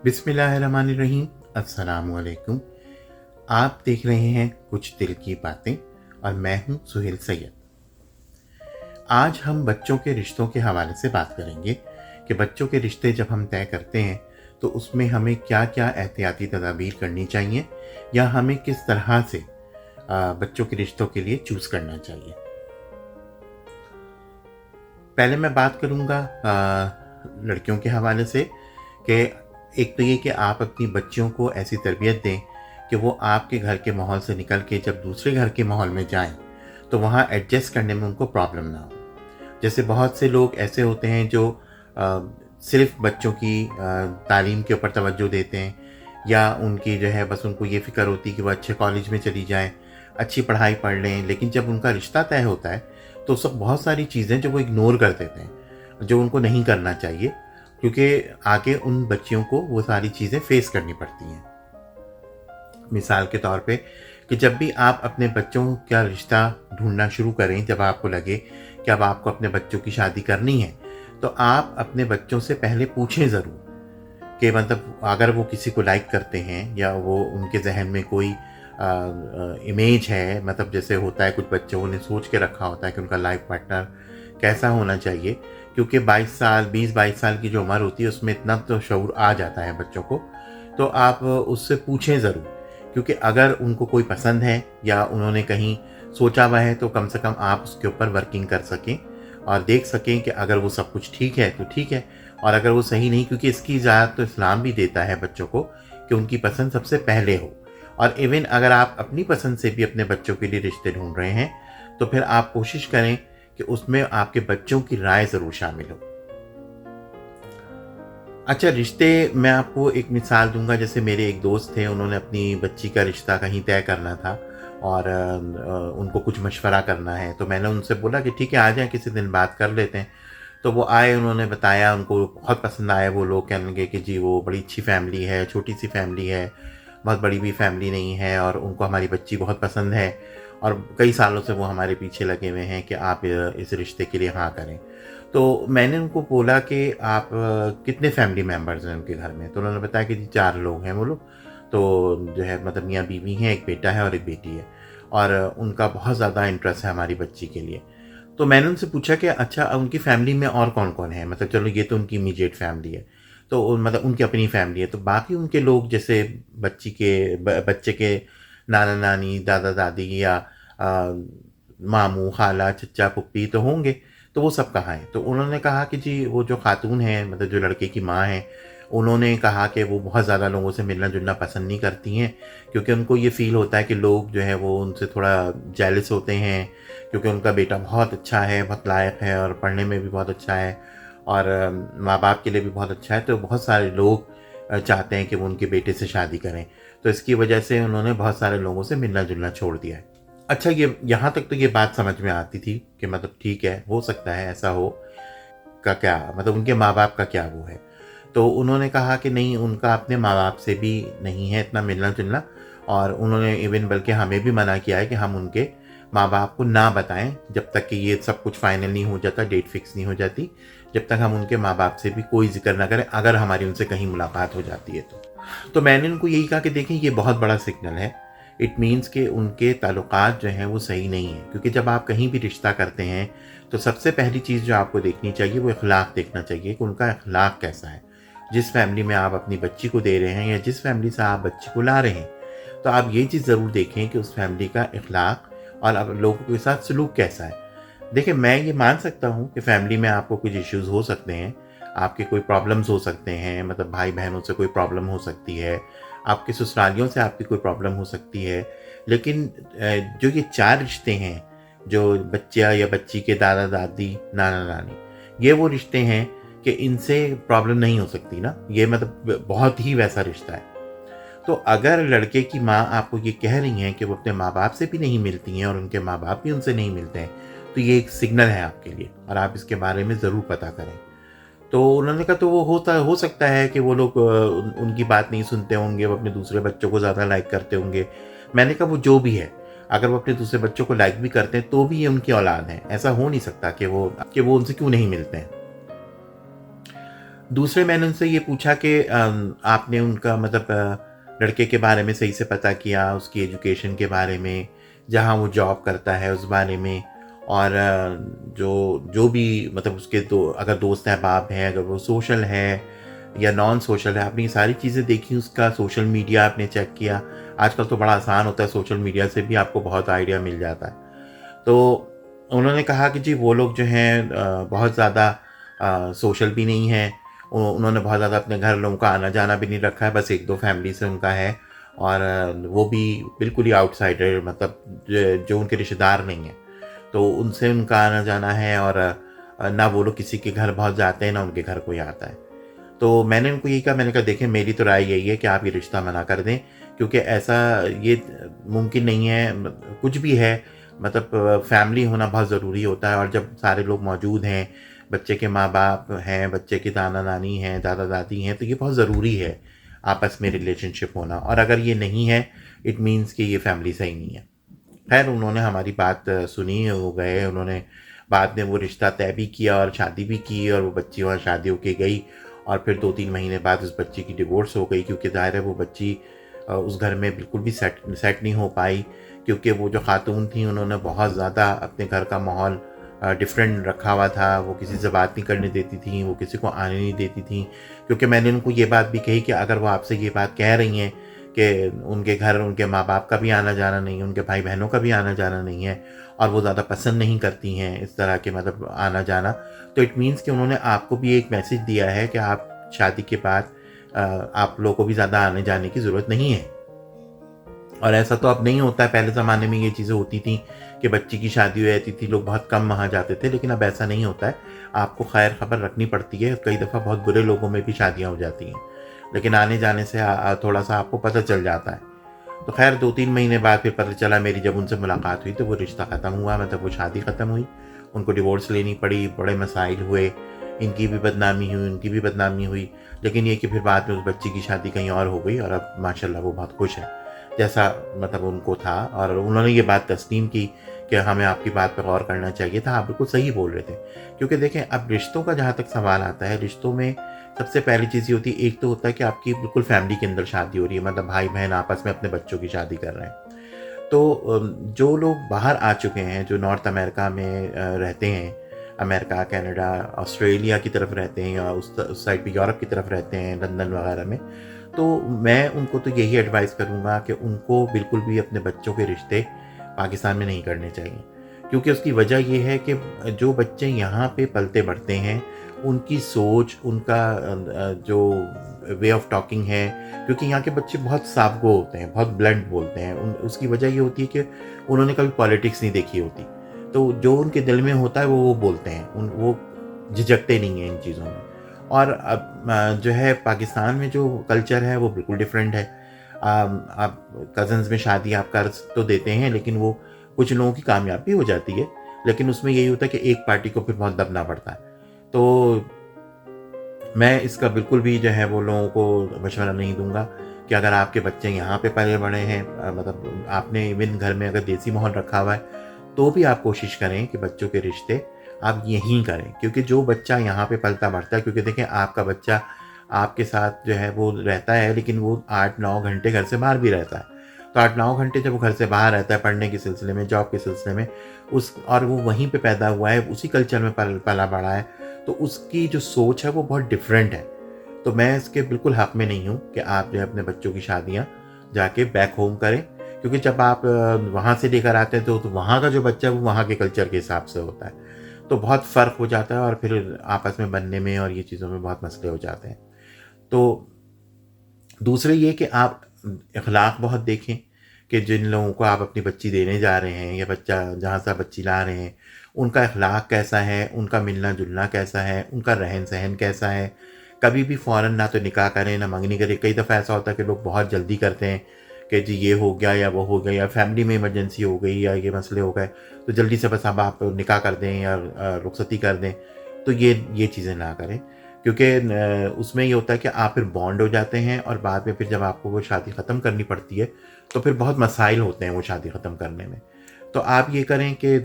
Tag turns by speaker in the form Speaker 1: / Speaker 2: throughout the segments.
Speaker 1: बिस्मिल्लाहिर्रहमानिर्रहीम। अस्सलामुअलैकुम। आप देख रहे हैं कुछ दिल की बातें और मैं हूं सुहेल सैयद। आज हम बच्चों के रिश्तों के हवाले से बात करेंगे कि बच्चों के रिश्ते जब हम तय करते हैं तो उसमें हमें क्या क्या एहतियाती तदाबीर करनी चाहिए या हमें किस तरह से बच्चों के रिश्तों के लिए चूज़ करना चाहिए। पहले मैं बात करूँगा लड़कियों के हवाले से कि एक तो ये कि आप अपनी बच्चियों को ऐसी तरबियत दें कि वो आपके घर के माहौल से निकल के जब दूसरे घर के माहौल में जाएं तो वहाँ एडजस्ट करने में उनको प्रॉब्लम ना हो। जैसे बहुत से लोग ऐसे होते हैं जो सिर्फ बच्चों की तालीम के ऊपर तवज्जो देते हैं या उनकी जो है बस उनको ये फ़िक्र होती है कि वो अच्छे कॉलेज में चली जाएं, अच्छी पढ़ाई पढ़ लें, लेकिन जब उनका रिश्ता तय होता है तो सब बहुत सारी चीज़ें जो वो इग्नोर कर देते हैं जो उनको नहीं करना चाहिए, क्योंकि आगे उन बच्चियों को वो सारी चीज़ें फेस करनी पड़ती हैं। मिसाल के तौर पे कि जब भी आप अपने बच्चों का रिश्ता ढूंढना शुरू करें, जब आपको लगे कि अब आपको अपने बच्चों की शादी करनी है, तो आप अपने बच्चों से पहले पूछें ज़रूर कि मतलब अगर वो किसी को लाइक करते हैं या वो उनके जहन में कोई इमेज है, मतलब जैसे होता है कुछ बच्चों ने सोच के रखा होता है कि उनका लाइफ पार्टनर कैसा होना चाहिए, क्योंकि 20-22 साल की जो उम्र होती है उसमें इतना तो शऊर आ जाता है बच्चों को। तो आप उससे पूछें ज़रूर, क्योंकि अगर उनको कोई पसंद है या उन्होंने कहीं सोचा हुआ है तो कम से कम आप उसके ऊपर वर्किंग कर सकें और देख सकें कि अगर वो सब कुछ ठीक है तो ठीक है, और अगर वो सही नहीं, क्योंकि इसकी इजाज़त तो इस्लाम भी देता है बच्चों को कि उनकी पसंद सबसे पहले हो। और इवन अगर आप अपनी पसंद से भी अपने बच्चों के लिए रिश्ते ढूंढ रहे हैं तो फिर आप कोशिश करें कि उसमें आपके बच्चों की राय ज़रूर शामिल हो। अच्छा, रिश्ते मैं आपको एक मिसाल दूंगा। जैसे मेरे एक दोस्त थे, उन्होंने अपनी बच्ची का रिश्ता कहीं तय करना था और उनको कुछ मशवरा करना है, तो मैंने उनसे बोला कि ठीक है आ जाएं, किसी दिन बात कर लेते हैं। तो वो आए, उन्होंने बताया, उनको बहुत पसंद आया। वो लोग कहने लगे कि जी वो बड़ी अच्छी फैमिली है, छोटी सी फैमिली है, बहुत बड़ी भी फैमिली नहीं है, और उनको हमारी बच्ची बहुत पसंद है और कई सालों से वो हमारे पीछे लगे हुए हैं कि आप इस रिश्ते के लिए हाँ करें। तो मैंने उनको बोला कि आप कितने फैमिली मेम्बर्स हैं उनके घर में? तो उन्होंने बताया कि जी 4 लोग हैं वो लोग। तो जो है मतलब मियाँ बीवी हैं, एक बेटा है और एक बेटी है, और उनका बहुत ज़्यादा इंटरेस्ट है हमारी बच्ची के लिए। तो मैंने उनसे पूछा कि अच्छा उनकी फैमिली में और कौन-कौन है? मतलब चलो ये तो उनकी इमीडिएट फैमिली है, तो मतलब उनकी अपनी फैमिली है, तो बाकी उनके लोग जैसे बच्चे के नाना-नानी, दादा-दादी या मामू, खाला, चच्चा, फुप्पी तो होंगे, तो वो सब कहाँ हैं? तो उन्होंने कहा कि जी वो जो खातून हैं, मतलब जो लड़के की माँ हैं, उन्होंने कहा कि वो बहुत ज़्यादा लोगों से मिलना-जुलना पसंद नहीं करती हैं, क्योंकि उनको ये फ़ील होता है कि लोग जो है वो उनसे थोड़ा जेलस होते हैं, क्योंकि उनका बेटा बहुत अच्छा है, बहुत लायक है और पढ़ने में भी बहुत अच्छा है और माँ-बाप के लिए भी बहुत अच्छा है, तो बहुत सारे लोग चाहते हैं कि वो उनके बेटे से शादी करें। तो इसकी वजह से उन्होंने बहुत सारे लोगों से मिलना-जुलना छोड़ दिया है। अच्छा, ये यहाँ तक तो ये बात समझ में आती थी कि मतलब ठीक है, हो सकता है ऐसा हो, का क्या मतलब उनके माँ-बाप का क्या वो है। तो उन्होंने कहा कि नहीं, उनका अपने माँ-बाप से भी नहीं है इतना मिलना-जुलना, और उन्होंने इवन बल्कि हमें भी मना किया है कि हम उनके माँ-बाप को ना बताएँ जब तक कि ये सब कुछ फाइनल नहीं हो जाता, डेट फिक्स नहीं हो जाती, जब तक हम उनके माँ-बाप से भी कोई ज़िक्र ना करें, अगर हमारी उनसे कहीं मुलाकात हो जाती है तो। तो मैंने उनको यही कहा कि देखें ये बहुत बड़ा सिग्नल है। इट मीन्स कि उनके ताल्लुकात जो हैं वो सही नहीं हैं, क्योंकि जब आप कहीं भी रिश्ता करते हैं तो सबसे पहली चीज़ जो आपको देखनी चाहिए वो अखलाक देखना चाहिए कि उनका अखलाक कैसा है। जिस फैमिली में आप अपनी बच्ची को दे रहे हैं या जिस फैमिली से आप बच्ची को ला रहे हैं, तो आप ये चीज़ ज़रूर देखें कि उस फैमिली का अखलाक और अब लोगों के साथ सलूक कैसा है। देखिए, मैं ये मान सकता हूँ कि फैमिली में आपको कुछ इश्यूज़ हो सकते हैं, आपके कोई प्रॉब्लम्स हो सकते हैं, मतलब भाई-बहनों से कोई प्रॉब्लम हो सकती है, आपके ससुरालियों से आपकी कोई प्रॉब्लम हो सकती है। लेकिन जो ये 4 रिश्ते हैं, जो बच्चा या बच्ची के दादा-दादी, नाना-नानी, ये वो रिश्ते हैं कि इनसे प्रॉब्लम नहीं हो सकती ना, ये मतलब बहुत ही वैसा रिश्ता है। तो अगर लड़के की माँ आपको ये कह रही हैं कि वो अपने माँ-बाप से भी नहीं मिलती हैं और उनके माँ-बाप भी उनसे नहीं मिलते हैं, तो ये एक सिग्नल है आपके लिए और आप इसके बारे में ज़रूर पता करें। तो उन्होंने कहा तो वो हो सकता है कि वो लोग उनकी बात नहीं सुनते होंगे, वो अपने दूसरे बच्चों को ज़्यादा लाइक करते होंगे। मैंने कहा वो जो भी है, अगर वो अपने दूसरे बच्चों को लाइक भी करते हैं तो भी ये उनकी औलाद है। ऐसा हो नहीं सकता कि वो उनसे क्यों नहीं मिलते हैं। दूसरे मैंने उनसे ये पूछा कि आपने उनका मतलब लड़के के बारे में सही से पता किया, उसकी एजुकेशन के बारे में, जहाँ वो जॉब करता है उस बारे में, और जो जो भी मतलब उसके अगर दोस्त अहबाब हैं, अगर वो सोशल है या नॉन सोशल है, आपने ये सारी चीज़ें देखी, उसका सोशल मीडिया आपने चेक किया। आजकल तो बड़ा आसान होता है, सोशल मीडिया से भी आपको बहुत आइडिया मिल जाता है। तो उन्होंने कहा कि जी वो लोग जो हैं बहुत ज़्यादा सोशल भी नहीं हैं। उन्होंने बहुत ज़्यादा अपने घर लोगों का आना जाना भी नहीं रखा है, बस 1-2 फैमिली से उनका है, और वो भी बिल्कुल ही आउटसाइडर, मतलब जो उनके रिश्तेदार नहीं हैं, तो उनसे उनका आना जाना है, और ना वो लोग किसी के घर बहुत जाते हैं, ना उनके घर कोई आता है। तो मैंने उनको यही कहा, मैंने कहा देखिए मेरी तो राय यही है कि आप ये रिश्ता मना कर दें, क्योंकि ऐसा ये मुमकिन नहीं है। कुछ भी है, मतलब फैमिली होना बहुत ज़रूरी होता है, और जब सारे लोग मौजूद हैं, बच्चे के माँ-बाप हैं, बच्चे के नाना-नानी हैं, दादा-दादी हैं, तो ये बहुत ज़रूरी है आपस में रिलेशनशिप होना, और अगर ये नहीं है, इट मीन्स कि ये फैमिली सही नहीं है। खैर उन्होंने हमारी बात सुनी, वो गए, उन्होंने बाद में वो रिश्ता तय भी किया और शादी भी की, और वो बच्ची वहाँ शादी होके गई, और फिर 2-3 महीने बाद उस बच्ची की डिवोर्स हो गई, क्योंकि ज़ाहिर है वो बच्ची उस घर में बिल्कुल भी सेट नहीं हो पाई, क्योंकि वो जो खातून थी उन्होंने बहुत ज़्यादा अपने घर का माहौल डिफरेंट रखा हुआ था। वो किसी से बात नहीं करने देती थी, वो किसी को आने नहीं देती थी, क्योंकि मैंने उनको ये बात भी कही कि अगर वो आपसे ये बात कह रही हैं कि उनके घर उनके माँ-बाप का भी आना-जाना नहीं है, उनके भाई-बहनों का भी आना-जाना नहीं है, और वो ज़्यादा पसंद नहीं करती हैं इस तरह के मतलब आना-जाना, तो इट मीन्स कि उन्होंने आपको भी एक मैसेज दिया है कि आप शादी के बाद आप लोगों को भी ज़्यादा आने-जाने की ज़रूरत नहीं है। और ऐसा तो अब नहीं होता है, पहले ज़माने में ये चीज़ें होती थी कि बच्ची की शादी हो जाती थी, लोग बहुत कम वहाँ जाते थे, लेकिन अब ऐसा नहीं होता है। आपको खैर खबर रखनी पड़ती है, कई दफ़ा बहुत बुरे लोगों में भी शादियाँ हो जाती हैं, लेकिन आने-जाने से थोड़ा-सा आपको पता चल जाता है। तो खैर 2-3 महीने बाद फिर पता चला, मेरी जब उनसे मुलाकात हुई तो वो रिश्ता ख़त्म हुआ, मतलब वो शादी ख़त्म हुई, उनको डिवोर्स लेनी पड़ी, बड़े मसाइल हुए, इनकी भी बदनामी हुई, उनकी भी बदनामी हुई, लेकिन ये कि फिर बाद में उस बच्ची की शादी कहीं और हो गई, और अब माशाल्लाह वो बहुत खुश है, जैसा मतलब उनको था, और उन्होंने ये बात तस्लीम की कि हमें आपकी बात पर गौर करना चाहिए था, आप बिल्कुल सही बोल रहे थे। क्योंकि देखें, अब रिश्तों का जहाँ तक सवाल आता है, रिश्तों में सबसे पहली चीज़ ये होती है, एक तो होता है कि आपकी बिल्कुल फैमिली के अंदर शादी हो रही है, मतलब भाई-बहन आपस में अपने बच्चों की शादी कर रहे हैं। तो जो लोग बाहर आ चुके हैं, जो नॉर्थ अमेरिका में रहते हैं, अमेरिका, कनाडा, ऑस्ट्रेलिया की तरफ रहते हैं, या उस साइड पे यूरोप की तरफ रहते हैं, लंदन वगैरह में, तो मैं उनको तो यही एडवाइस करूँगा कि उनको बिल्कुल भी अपने बच्चों के रिश्ते पाकिस्तान में नहीं करने चाहिए। क्योंकि उसकी वजह ये है कि जो बच्चे यहाँ पे पलते-बढ़ते हैं, उनकी सोच, उनका जो वे ऑफ टॉकिंग है, क्योंकि यहाँ के बच्चे बहुत साफ-गो होते हैं, बहुत ब्लंट बोलते हैं। उसकी वजह ये होती है कि उन्होंने कभी पॉलिटिक्स नहीं देखी होती। तो जो उनके दिल में होता है वो बोलते हैं। वो झिझकते नहीं हैं इन चीज़ों में। और अब जो है पाकिस्तान में जो कल्चर है वो बिल्कुल डिफरेंट है। आप कज़िन्स में शादी आप कर तो देते हैं, लेकिन वो कुछ लोगों की कामयाबी हो जाती है, लेकिन उसमें यही होता है कि एक पार्टी को फिर बहुत दबना पड़ता है। तो मैं इसका बिल्कुल भी जो है वो लोगों को मशवरा नहीं दूँगा कि अगर आपके बच्चे यहाँ पे पले-बड़े हैं, मतलब आपने इवन घर में अगर देसी माहौल रखा हुआ है, तो भी आप कोशिश करें कि बच्चों के रिश्ते आप यहीं करें। क्योंकि जो बच्चा यहाँ पे पलता-बढ़ता है, क्योंकि देखें आपका बच्चा आपके साथ जो है वो रहता है, लेकिन वो 8-9 घंटे घर से बाहर भी रहता है। तो 8-9 घंटे जब वो घर से बाहर रहता है पढ़ने के सिलसिले में, जॉब के सिलसिले में, और वो वहीं पे पैदा हुआ है, उसी कल्चर में पला-बड़ा है, तो उसकी जो सोच है वो बहुत डिफरेंट है। तो मैं इसके बिल्कुल हक में नहीं हूँ कि आप जो है अपने बच्चों की शादियाँ जाके बैक होम करें, क्योंकि जब आप वहाँ से लेकर आते हैं तो वहाँ का जो बच्चा है वो वहाँ के कल्चर के हिसाब से होता है। तो बहुत फ़र्क हो जाता है, और फिर आपस में बनने में और ये चीज़ों में बहुत मसले हो जाते हैं। तो दूसरे ये कि आप अखलाक बहुत देखें कि जिन लोगों को आप अपनी बच्ची देने जा रहे हैं, या बच्चा जहाँ से आप बच्ची ला रहे हैं, उनका अखलाक कैसा है, उनका मिलना-जुलना कैसा है, उनका रहन-सहन कैसा है। कभी भी फ़ौरन ना तो निकाह करें, ना मंगनी करें। कई दफ़ा ऐसा होता है कि लोग बहुत जल्दी करते हैं कि जी ये हो गया या वो हो गया, या फैमिली में इमरजेंसी हो गई, या ये मसले हो गए, तो जल्दी से बस अब आप निकाह कर दें या रुखसती कर दें। तो ये चीज़ें ना करें, क्योंकि उसमें ये होता है कि आप फिर बॉन्ड हो जाते हैं, और बाद में फिर जब आपको वो शादी ख़त्म करनी पड़ती है, तो फिर बहुत मसाइल होते हैं वो शादी ख़त्म करने में। तो आप ये करें कि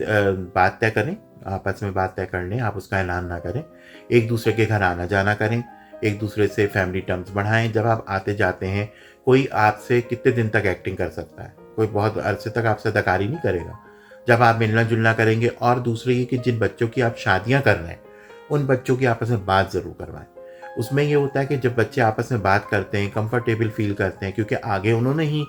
Speaker 1: बात तय करें, आपस में बात तय कर लें, आप उसका ऐलान ना करें। एक दूसरे के घर आना-जाना करें, एक दूसरे से फैमिली टर्म्स बढ़ाएँ। जब आप आते जाते हैं, कोई आपसे कितने दिन तक एक्टिंग कर सकता है? कोई बहुत अरसे तक आपसे अदाकारी नहीं करेगा। जब आप मिलना-जुलना करेंगे, और दूसरी ये कि जिन बच्चों की आप शादियाँ कर रहे हैं, उन बच्चों की आपस में बात ज़रूर करवाएँ। उसमें ये होता है कि जब बच्चे आपस में बात करते हैं, कंफर्टेबल फ़ील करते हैं, क्योंकि आगे उन्होंने ही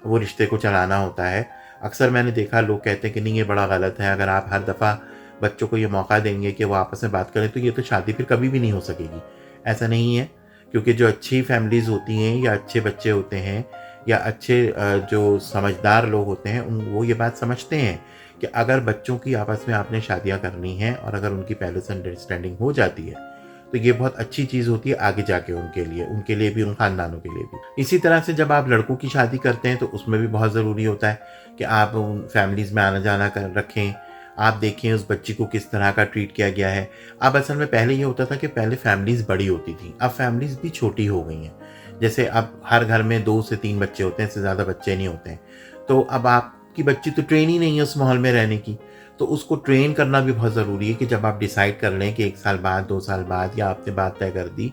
Speaker 1: वो रिश्ते को चलाना होता है। अक्सर मैंने देखा, लोग कहते हैं कि नहीं, ये बड़ा गलत है, अगर आप हर दफ़ा बच्चों को ये मौका देंगे कि वो आपस में बात करें, तो ये तो शादी फिर कभी भी नहीं हो सकेगी। ऐसा नहीं है, क्योंकि जो अच्छी फैमिलीज़ होती हैं, या अच्छे बच्चे होते हैं, या अच्छे जो समझदार लोग होते हैं, वो ये बात समझते हैं कि अगर बच्चों की आपस में आपने शादियाँ करनी हैं, और अगर उनकी पहले से अंडरस्टैंडिंग हो जाती है, तो ये बहुत अच्छी चीज़ होती है आगे जाके उनके लिए भी, उन खानदानों के लिए भी। इसी तरह से जब आप लड़कों की शादी करते हैं, तो उसमें भी बहुत ज़रूरी होता है कि आप उन फैमिलीज़ में आना-जाना कर रखें। आप देखें उस बच्ची को किस तरह का ट्रीट किया गया है। अब असल में पहले ये होता था कि पहले फैमिलीज़ बड़ी होती थी, अब फैमिलीज़ भी छोटी हो गई हैं। जैसे अब हर घर में 2 से 3 बच्चे होते हैं, इससे ज़्यादा बच्चे नहीं होते हैं। तो अब आपकी बच्ची तो ट्रेन ही नहीं है उस माहौल में रहने की। तो उसको ट्रेन करना भी बहुत ज़रूरी है कि जब आप डिसाइड कर लें कि 1 साल बाद, 2 साल बाद, या आपने बात तय कर दी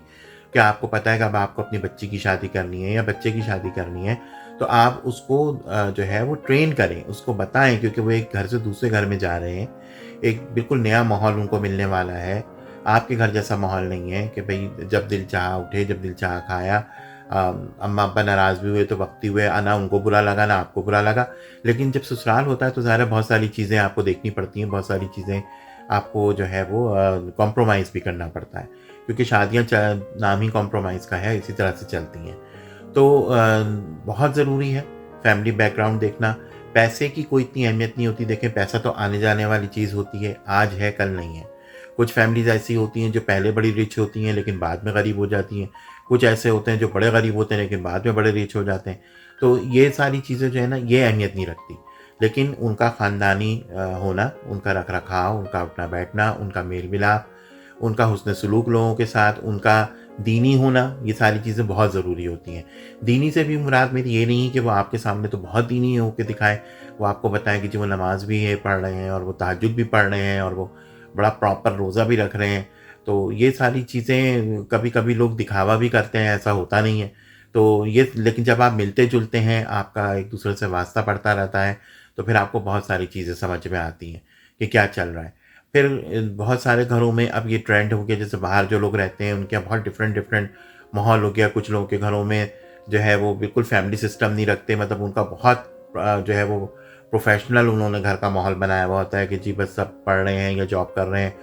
Speaker 1: कि आपको पता है कि अब आपको अपनी बच्ची की शादी करनी है या बच्चे की शादी करनी है, तो आप उसको जो है वो ट्रेन करें, उसको बताएँ, क्योंकि वो एक घर से दूसरे घर में जा रहे हैं। एक बिल्कुल नया माहौल उनको मिलने वाला है। आपके घर जैसा माहौल नहीं है कि भई जब दिल चाहा उठे, जब दिल चाहा खाया। अम्मा-अब्बा नाराज़ भी हुए तो वक़्ती हुए, ना उनको बुरा लगा, ना आपको बुरा लगा। लेकिन जब ससुराल होता है, तो ज़ाहिर है बहुत सारी चीज़ें आपको देखनी पड़ती हैं, बहुत सारी चीज़ें आपको जो है वो कॉम्प्रोमाइज़ भी करना पड़ता है, क्योंकि शादियाँ नाम ही कॉम्प्रोमाइज़ का है, इसी तरह से चलती हैं। तो बहुत ज़रूरी है फैमिली बैकग्राउंड देखना। पैसे की कोई इतनी अहमियत नहीं होती। देखें, पैसा तो आने-जाने वाली चीज़ होती है, आज है, कल नहीं है। कुछ फैमिलीज़ ऐसी होती हैं जो पहले बड़ी रिच होती हैं, लेकिन बाद में गरीब हो जाती हैं। कुछ ऐसे होते हैं जो बड़े गरीब होते हैं, लेकिन बाद में बड़े रिच हो जाते हैं। तो ये सारी चीज़ें जो है ना, ये अहमियत नहीं रखती। लेकिन उनका ख़ानदानी होना, उनका रख-रखाव, उनका उठना-बैठना, उनका मेल-मिलाप, उनका हुस्न सलूक लोगों के साथ, उनका दीनी होना, ये सारी चीज़ें बहुत ज़रूरी होती हैं। दीनी से भी मुराद मेरी ये नहीं है कि वो आपके सामने तो बहुत दीनी होके दिखाएँ, वो आपको बताएँ कि जी वो नमाज़ भी है पढ़ रहे हैं, और वो तहज्जुद भी पढ़ रहे हैं, और वो बड़ा प्रॉपर रोज़ा भी रख रहे हैं। तो ये सारी चीज़ें कभी-कभी लोग दिखावा भी करते हैं, ऐसा होता नहीं है। तो ये, लेकिन जब आप मिलते-जुलते हैं, आपका एक-दूसरे से वास्ता पड़ता रहता है, तो फिर आपको बहुत सारी चीज़ें समझ में आती हैं कि क्या चल रहा है। फिर बहुत सारे घरों में अब ये ट्रेंड हो गया, जैसे बाहर जो लोग रहते हैं उनके यहाँ बहुत डिफरेंट माहौल हो गया। कुछ लोगों के घरों में जो है वो बिल्कुल फैमिली सिस्टम नहीं रखते, मतलब उनका बहुत जो है वो प्रोफेशनल उन्होंने घर का माहौल बनाया हुआ होता है कि जी बस सब पढ़ रहे हैं या जॉब कर रहे हैं,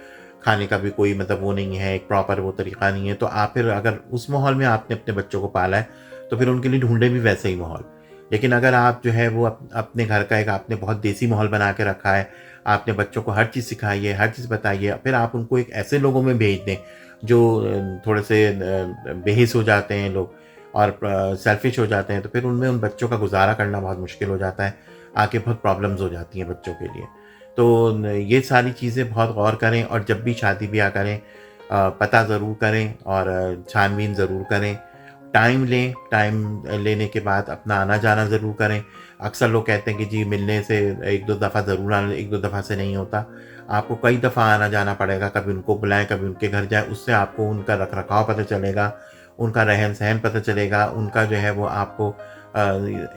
Speaker 1: खाने का भी कोई मतलब वो नहीं है, एक प्रॉपर वो तरीका नहीं है। तो आप फिर अगर उस माहौल में आपने अपने बच्चों को पाला है, तो फिर उनके लिए ढूंढे भी वैसे ही माहौल। लेकिन अगर आप जो है वो अपने घर का एक आपने बहुत देसी माहौल बना के रखा है, आपने बच्चों को हर चीज़ सिखाई है, हर चीज़ बताई है, फिर आप उनको एक ऐसे लोगों में भेज दें जो थोड़े से बेहिस हो जाते हैं लोग, और सेल्फिश हो जाते हैं, तो फिर उनमें उन बच्चों का गुज़ारा करना बहुत मुश्किल हो जाता है। आगे बहुत प्रॉब्लम्स हो जाती हैं बच्चों के लिए। तो ये सारी चीज़ें बहुत गौर करें, और जब भी शादी-ब्याह करें पता ज़रूर करें, और छानबीन ज़रूर करें। टाइम लें, टाइम लेने के बाद अपना आना-जाना ज़रूर करें। अक्सर लोग कहते हैं कि जी मिलने से 1-2 दफ़ा ज़रूर आना, 1-2 दफ़ा से नहीं होता। आपको कई दफ़ा आना-जाना पड़ेगा, कभी उनको बुलाएँ, कभी उनके घर जाएँ, उससे आपको उनका रख-रखाव पता चलेगा, उनका रहन-सहन पता चलेगा, उनका जो है वो आपको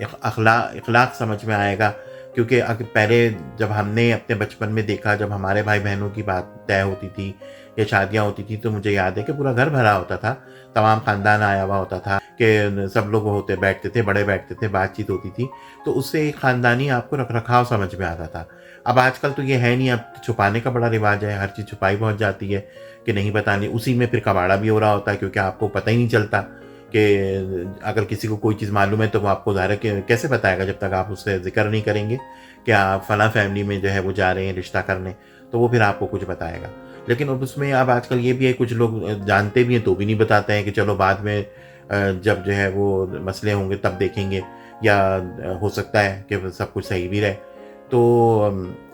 Speaker 1: इख़लाक़ समझ में आएगा। क्योंकि पहले जब हमने अपने बचपन में देखा, जब हमारे भाई-बहनों की बात तय होती थी या शादियाँ होती थी, तो मुझे याद है कि पूरा घर भरा होता था, तमाम ख़ानदान आया हुआ होता था, कि सब लोग बैठते थे, बड़े बैठते थे, बातचीत होती थी, तो उससे एक ख़ानदानी आपको रख-रखाव समझ में आता था। अब आजकल तो ये है नहीं, अब छुपाने का बड़ा रिवाज है, हर चीज़ छुपाई बहुत जाती है कि नहीं बतानी। उसी में फिर कबाड़ा भी हो रहा होता है, क्योंकि आपको पता ही नहीं चलता कि अगर किसी को कोई चीज़ मालूम है, तो वो आपको ज़ाहिर है कि कैसे बताएगा, जब तक आप उससे ज़िक्र नहीं करेंगे कि आप फलाँ फैमिली में जो है वो जा रहे हैं रिश्ता करने, तो वो फिर आपको कुछ बताएगा। लेकिन अब उसमें अब आजकल ये भी है, कुछ लोग जानते भी हैं तो भी नहीं बताते हैं कि चलो बाद में जब जो है वो मसले होंगे तब देखेंगे, या हो सकता है कि सब कुछ सही भी रहे। तो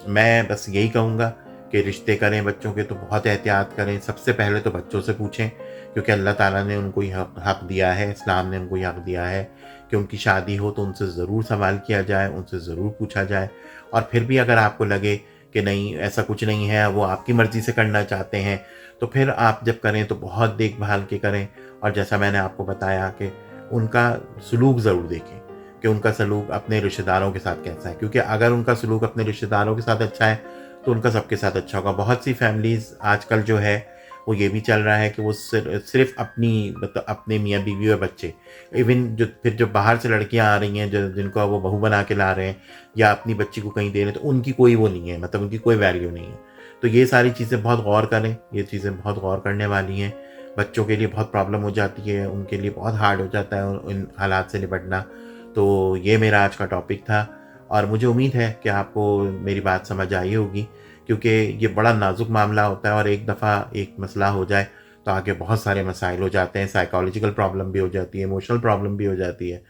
Speaker 1: मैं बस यही कहूँगा कि रिश्ते करें बच्चों के तो बहुत एहतियात करें। सबसे पहले तो बच्चों से पूछें, क्योंकि अल्लाह ताला ने उनको ये हक़ दिया है, इस्लाम ने उनको ये हक़ दिया है कि उनकी शादी हो तो उनसे ज़रूर सवाल किया जाए, उनसे ज़रूर पूछा जाए। और फिर भी अगर आपको लगे कि नहीं ऐसा कुछ नहीं है, वो आपकी मर्ज़ी से करना चाहते हैं, तो फिर आप जब करें तो बहुत देखभाल के करें। और जैसा मैंने आपको बताया कि उनका सलूक ज़रूर देखें कि उनका सलूक अपने रिश्तेदारों के साथ कैसा है, क्योंकि अगर उनका सलूक अपने रिश्तेदारों के साथ अच्छा है तो उनका सबके साथ अच्छा होगा। बहुत सी फैमिलीज़ आजकल जो है वो ये भी चल रहा है कि वो सिर्फ़ अपनी मतलब अपने मियाँ बीवी और बच्चे, इवन जो फिर जो बाहर से लड़कियाँ आ रही हैं जो जिनको वो बहू बना के ला रहे हैं या अपनी बच्ची को कहीं दे रहे हैं, तो उनकी कोई वो नहीं है, मतलब उनकी कोई वैल्यू नहीं है। तो ये सारी चीज़ें बहुत गौर करें, ये चीज़ें बहुत गौर करने वाली हैं। बच्चों के लिए बहुत प्रॉब्लम हो जाती है, उनके लिए बहुत हार्ड हो जाता है इन हालात से निपटना। तो ये मेरा आज का टॉपिक था और मुझे उम्मीद है कि आपको मेरी बात समझ आई होगी, क्योंकि ये बड़ा नाज़ुक मामला होता है और एक दफ़ा एक मसला हो जाए तो आगे बहुत सारे मसाइल हो जाते हैं, साइकोलॉजिकल प्रॉब्लम भी हो जाती है, इमोशनल प्रॉब्लम भी हो जाती है।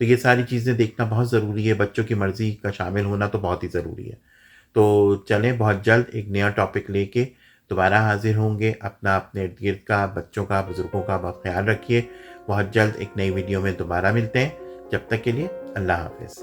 Speaker 1: तो ये सारी चीज़ें देखना बहुत ज़रूरी है, बच्चों की मर्ज़ी का शामिल होना तो बहुत ही ज़रूरी है। तो चलें बहुत जल्द एक नया टॉपिक लेके दोबारा हाज़िर होंगे। अपना अपने इर्द-गिर्द का, बच्चों का, बुज़ुर्गों का बहुत ख़्याल रखिए। बहुत जल्द एक नई वीडियो में दोबारा मिलते हैं। जब तक के लिए अल्लाह हाफ़िज़।